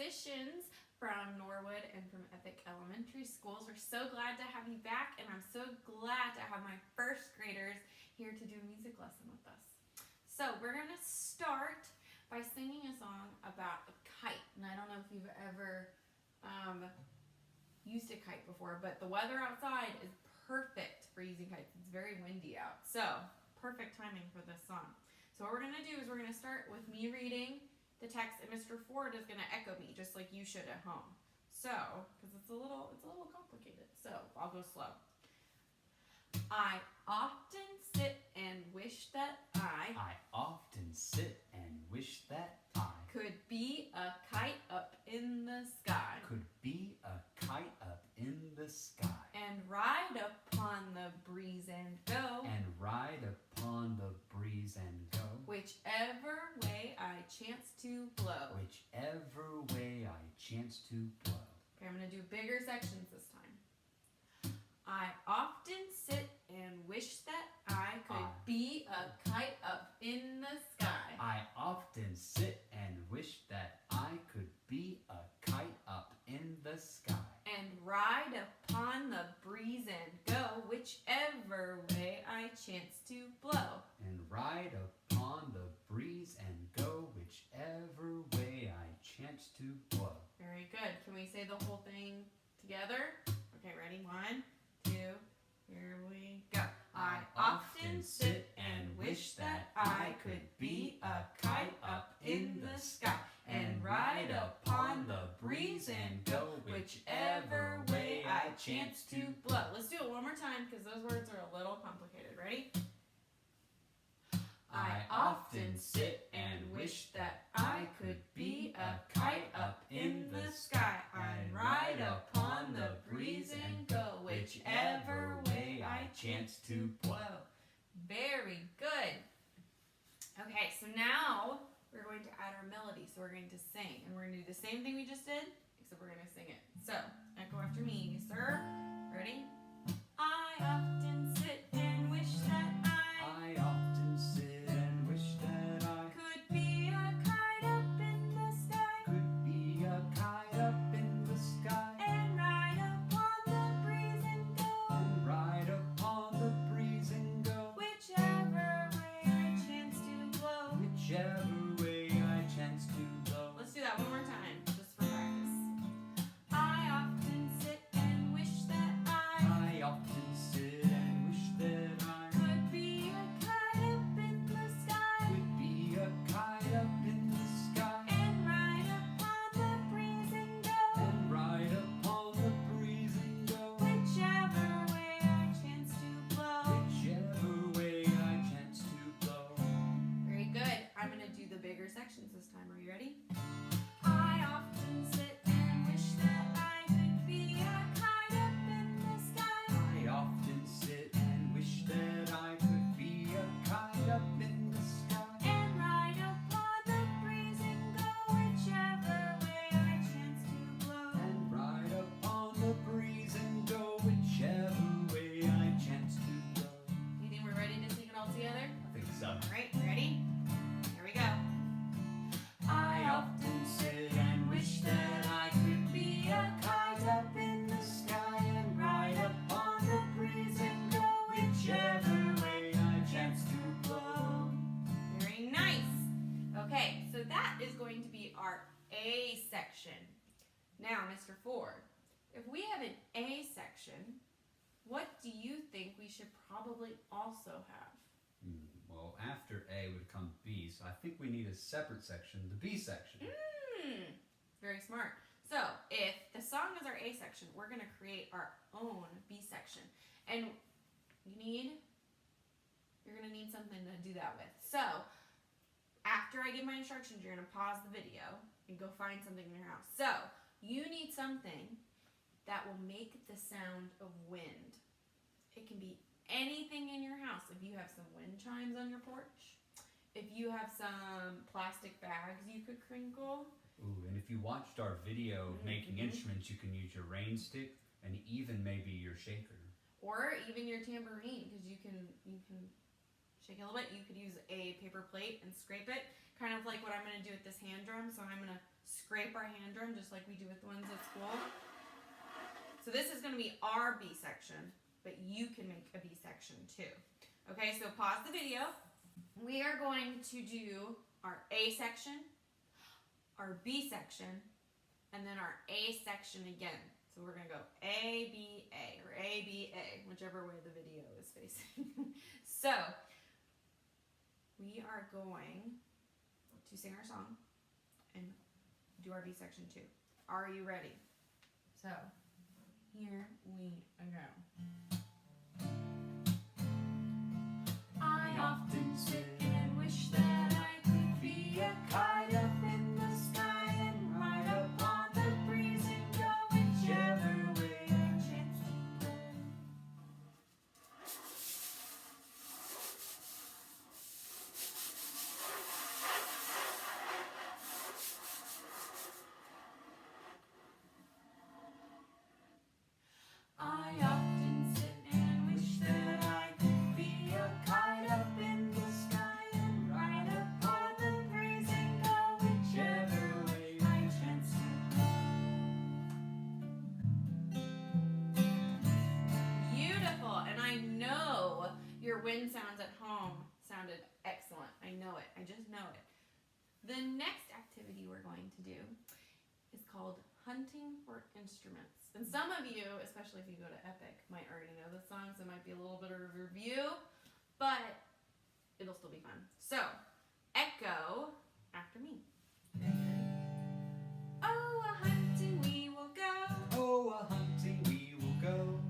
additions from Norwood and from Epic Elementary Schools. We're so glad to have you back, and I'm so glad to have my first graders here to do a music lesson with us. So we're going to start by singing a song about a kite. And I don't know if you've ever used a kite before, but the weather outside is perfect for using kites. It's very windy out, so perfect timing for this song. So what we're going to do is we're going to start with me reading the text, and Mr. Ford is going to echo me just like you should at home. So, because it's a little complicated. So I'll go slow. I often sit and wish that I often sit and wish that I could be a kite up in the sky. Could be a kite up in the sky. And ride upon the breeze and go. And ride upon the breeze and go. Whichever way I chance to blow. Whichever way I chance to blow. Okay, I'm going to do bigger sections this time. I often sit and wish that I could be a kite up in the sky. I often sit and wish that I could be a kite up in the sky. And ride upon the breeze and go whichever way I chance to blow. And ride upon the breeze and go whichever way I chance to blow. Very good. Can we say the whole thing together? Okay, ready? 1, 2, here we go. I often sit and wish that I could be a kite up in the sky and ride upon the breeze and go whichever way I chance to blow. Let's do it one more time because those words are a little complicated. Ready? I often sit and wish that I could be a kite up in the sky and ride upon the breeze and go whichever way I chance to blow. Very good. Okay, so now we're going to add our melody. So we're going to sing, and we're going to do the same thing we just did, except we're going to sing it. So echo after me, sir. Ready? I often sit and wish that I often sit and wish that I could be a kite up in the sky. could be a kite up in the sky. And ride upon the breeze and go. And ride upon the breeze and go. Whichever way I chance to blow. Whichever way I chance to blow. Let's do that one more time, just for practice. I often sit and wish that I often sit and wish that I could be a kite up in the sky. could be a kite up in the sky. And ride upon the breeze and go. And ride upon the breeze and go. Whichever way I chance to blow. Whichever way I chance to blow. Very good. I'm going to do the bigger sections this time. Are you ready? I often sit and wish that I could be a kite up in the sky. I often sit and wish that I could be a kite up in the sky. And ride upon the breeze and go whichever way I chance to blow. And ride upon the breeze and go whichever way I chance to blow. You think we're ready to sing it all together? I think so. All right, ready? Here we go. I often sit and wish that I could be a kite up in the sky and ride upon the breeze and go whichever way I chance to blow. Very nice. Okay, so that is going to be our A section. Now, Mr. Ford, if we have an A section, what do you think we should probably also have? Well, after A would come B, so I think we need a separate section, the B section. Very smart. So, if the song is our A section, we're going to create our own B section. And you're going to need something to do that with. So, after I give my instructions, you're going to pause the video and go find something in your house. So, you need something that will make the sound of wind. It can be anything in your house. If you have some wind chimes on your porch, if you have some plastic bags you could crinkle. Ooh, and if you watched our video of making instruments, you can use your rain stick and even maybe your shaker. Or even your tambourine, because you can shake it a little bit. You could use a paper plate and scrape it, kind of like what I'm going to do with this hand drum. So I'm going to scrape our hand drum just like we do with the ones at school. So this is going to be our B section, but you can make a B section too. Okay, so pause the video. We are going to do our A section, our B section, and then our A section again. So we're going to go A, B, A, or A, B, A, whichever way the video is facing. So we are going to sing our song and do our B section too. Are you ready? So here we go. I often sit and wish that I could be a kite up in the sky and ride up on the breeze and go whichever way I chance to go. I often sit and wish that I could be a kite up in the sky and ride up on the breeze and go whichever way I chance to go. Beautiful. And I know your wind sounds at home sounded excellent. I know it. I just know it. The next activity we're going to do is called Hunting for Instruments. And some of you, especially if you go to Epic, might already know the song, so it might be a little bit of a review, but it'll still be fun. So, echo after me. Okay, ready? Oh, a hunting we will go. Oh, a hunting we will go.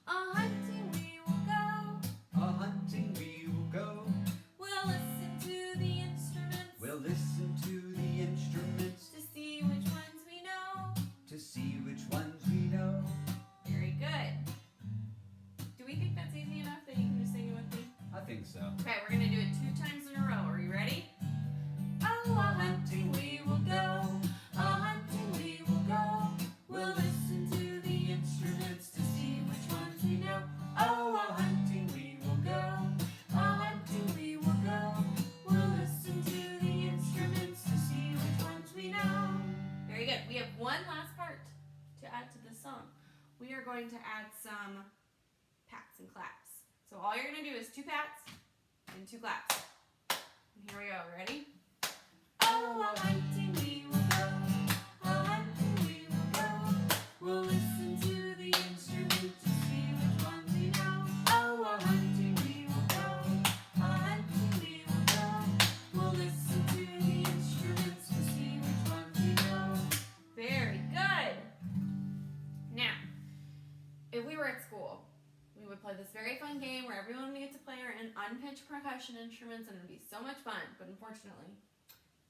A hunting we will go. A hunting we will go. We'll listen to the instruments. We'll listen to the instruments to see which ones we know. to see which ones we know. Very good. Do we think that's easy enough that you can just sing it with me? I think so. Okay, we're gonna do it 2 times in a row. Are you ready? Oh, a hunting we will go. A hunting we will go. We'll listen to the instruments to see which ones we know. Oh, a hunting we will go. A hunting we will go. We'll listen to the instruments to see which ones we know. Very good. We have one last part to add to this song. We are going to add some pats and claps. So all you're gonna do is 2 pats and 2 claps. And here we go. Ready? Oh, a hunting we will go. A hunting we will go. We'll listen to the instruments to see which ones we know. Oh, a hunting we will go. A hunting we will go. We'll listen to the instruments to see which ones we know. Very good. Now, if we were at school, we would play this very fun game where everyone would get to play an unpitched percussion instruments, and it would be so much fun. But unfortunately,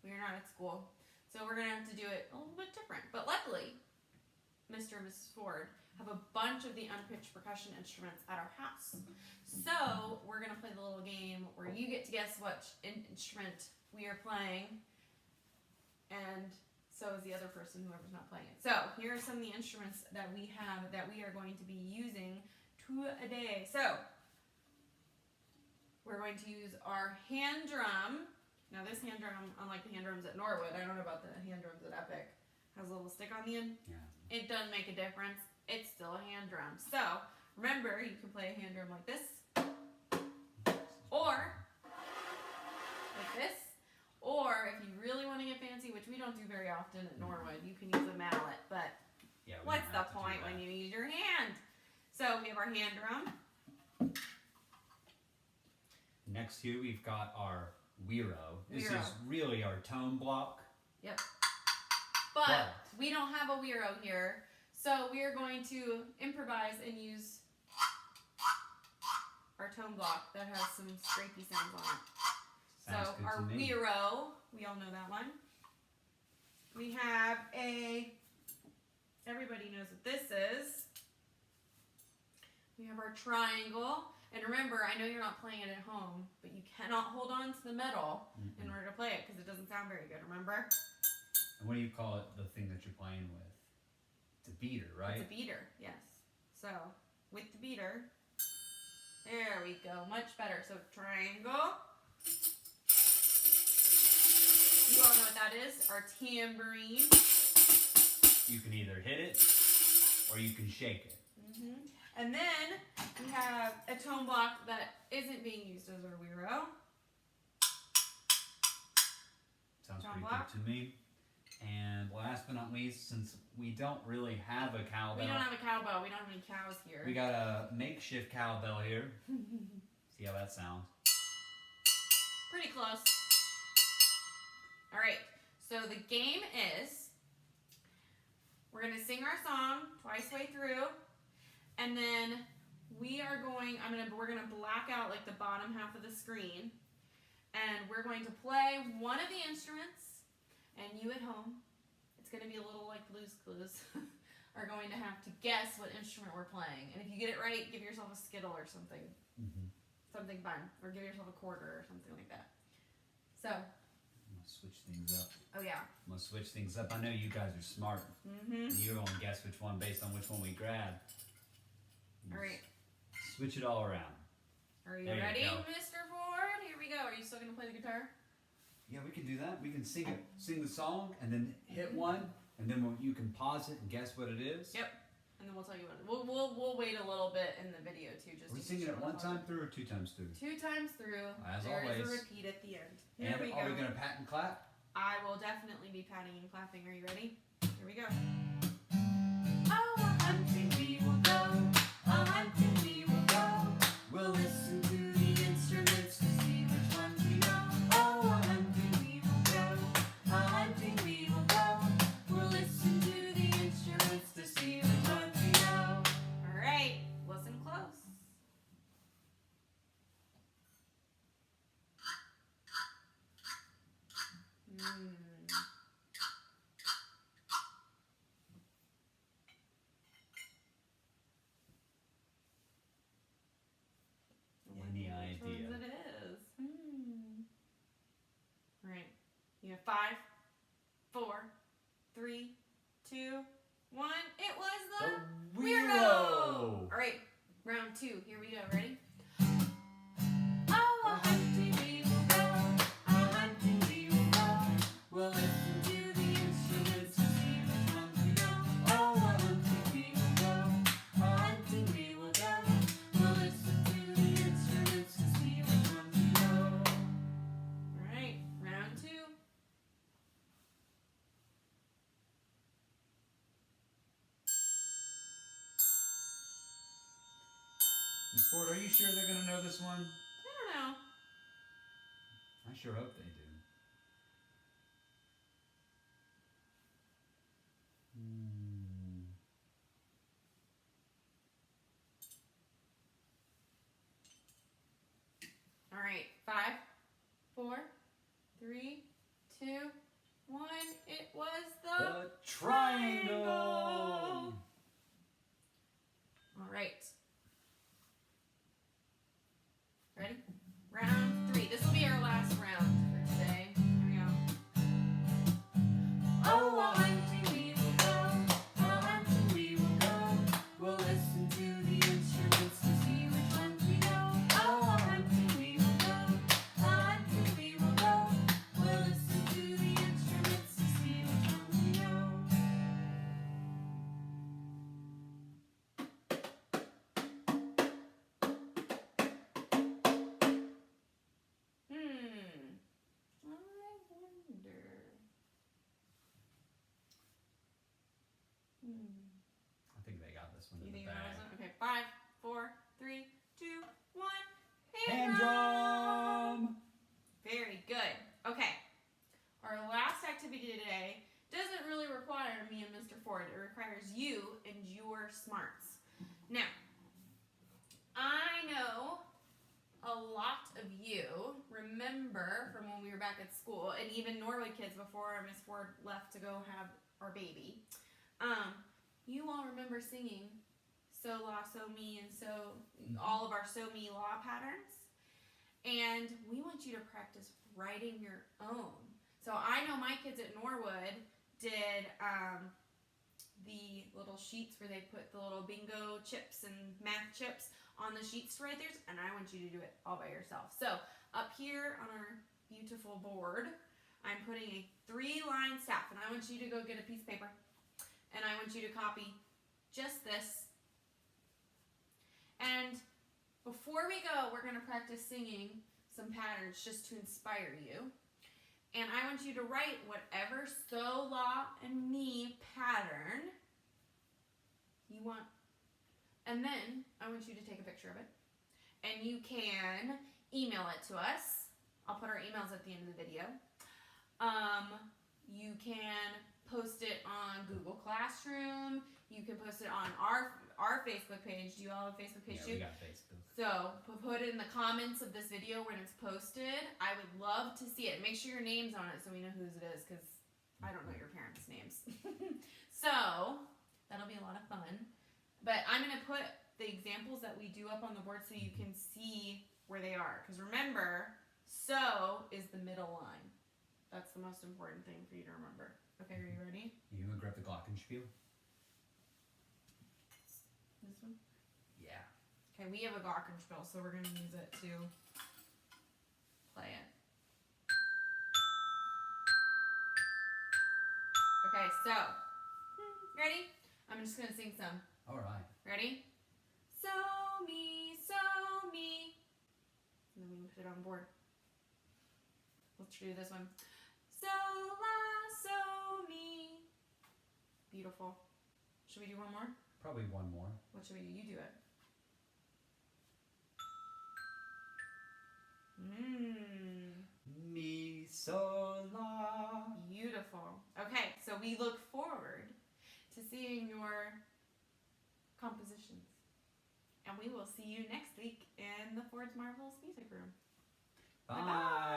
we are not at school, so we're gonna have to do it a little bit different. But luckily, Mr. and Mrs. Ford have a bunch of the unpitched percussion instruments at our house. So we're gonna play the little game where you get to guess what instrument we are playing, and so is the other person, whoever's not playing it. So here are some of the instruments that we have that we are going to be using today. So we're going to use our hand drum. Now this hand drum, unlike the hand drums at Norwood, I don't know about the hand drums at Epic, has a little stick on the end. Yeah. It doesn't make a difference. It's still a hand drum. So remember, you can play a hand drum like this, or like this, or if you really want to get fancy, which we don't do very often at Norwood, you can use a mallet. But Yeah. we what's don't the have to do point that. when you use your hand? So we have our hand drum. Next here we've got our Wiro. This Wiro. is really our tone block. But we don't have a Wiro here, so we are going to improvise and use our tone block that has some scrapey sounds on it. Sounds So good our to me. Wiro, we all know that one. We have everybody knows what this is. We have our triangle. And remember, I know you're not playing it at home, but you cannot hold on to the metal in order to play it because it doesn't sound very good, remember? And what do you call it, the thing that you're playing with? It's a beater, right? It's a beater, yes. So, with the beater, there we go, much better. So, triangle. You all know what that is, our tambourine. You can either hit it or you can shake it. And then we have a tone block that isn't being used as our Wiro. Sounds Tone pretty block. good to me. And last but not least, since we don't really have a cowbell. We don't have a cowbell. We don't have any cows here. We got a makeshift cowbell here. See how that sounds. Pretty close. All right. So the game is, we're going to sing our song twice way through, and then we're going to black out like the bottom half of the screen, and we're going to play one of the instruments, and you at home, it's going to be a little like Blue's Clues, are going to have to guess what instrument we're playing. And if you get it right, give yourself a Skittle or something. Something fun. Or give yourself a quarter or something like that. So. I'm going to switch things up. Oh, yeah. I'm going to switch things up. I know you guys are smart. And you're going to guess which one based on which one we grab. All right. Switch it all around. Are you ready, Mr. Ford? Here we go. Are you still going to play the guitar? Yeah, we can do that. We can sing the song, and then hit one, and then you can pause it and guess what it is. Yep. And then we'll tell you what. We'll wait a little bit in the video too, just. Are we singing it one time through or two times through? Two times through. As there always. is a repeat at the end. Here And we go. are we gonna pat and clap? I will definitely be patting and clapping. Are you ready? Here we go. Oh, a hunting we will go. A hunting we will go. We'll listen to the instruments to see which ones we know. Oh, a hunting we will go. A hunting we will go. We'll listen to the instruments to see which ones we know. All right, listen close. Any idea? Which ones it is? All right, you have 5, 4, 3, 2, 1. It was the Wiro! All right, round 2. Here we go. Ready? Oh, a hunting we will go. A hunting we will go. We'll listen to the instruments to see which ones we know. Oh, a hunting we will go. A hunting we will go. We'll listen to the instruments to see which ones we know. All right, round 2. Miss Ford, are you sure they're gonna know this one? I don't know. I sure hope they do. All right, 5, 4, 3, 2, 1. It was the triangle! All right. Ready? Round 3. This will be our last round for today. Here we go. Oh, a hunting we will go. A hunting we will go. We'll listen to the instruments to see which ones we know. Oh, a hunting we will go. A hunting we will go. We'll listen to the instruments to see which ones we know. I think they got this one You in the think that bag. was it? Okay, 5, 4, 3, 2, 1. Hand drum! Very good. Okay. Our last activity today doesn't really require me and Mr. Ford. It requires you and your smarts. Now, I know a lot of you remember from when we were back at school, and even Norwood kids before Miss Ford left to go have our baby. You all remember singing So La, So Me, and so all of our So Me La patterns. And we want you to practice writing your own. So I know my kids at Norwood did the little sheets where they put the little bingo chips and math chips on the sheets to write theirs, and I want you to do it all by yourself. So up here on our beautiful board, I'm putting a 3-line staff, and I want you to go get a piece of paper, and I want you to copy just this. And before we go, we're going to practice singing some patterns just to inspire you. And I want you to write whatever so, la, and mi pattern you want. And then I want you to take a picture of it. And you can email it to us. I'll put our emails at the end of the video. You can post it on Google Classroom. You can post it on our Facebook page. Do you all have a Facebook page too? Yeah, we got Facebook. So put it in the comments of this video when it's posted. I would love to see it. Make sure your name's on it so we know whose it is, because I don't know your parents' names. So that'll be a lot of fun. But I'm going to put the examples that we do up on the board so you can see where they are. Because remember, so is the middle line. That's the most important thing for you to remember. Okay, are you ready? You gonna grab the glockenspiel? This one? Yeah. Okay, we have a glockenspiel, so we're going to use it to play it. Okay, so, ready? I'm just going to sing some. All right. Ready? So, me, and then we can put it on board. Let's do this one. So, la, so, mi. Beautiful. Should we do one more? Probably one more. What should we do? You do it. Mi, so, la. Beautiful. Okay, so we look forward to seeing your compositions. And we will see you next week in the Ford's Marvelous Music Room. Bye.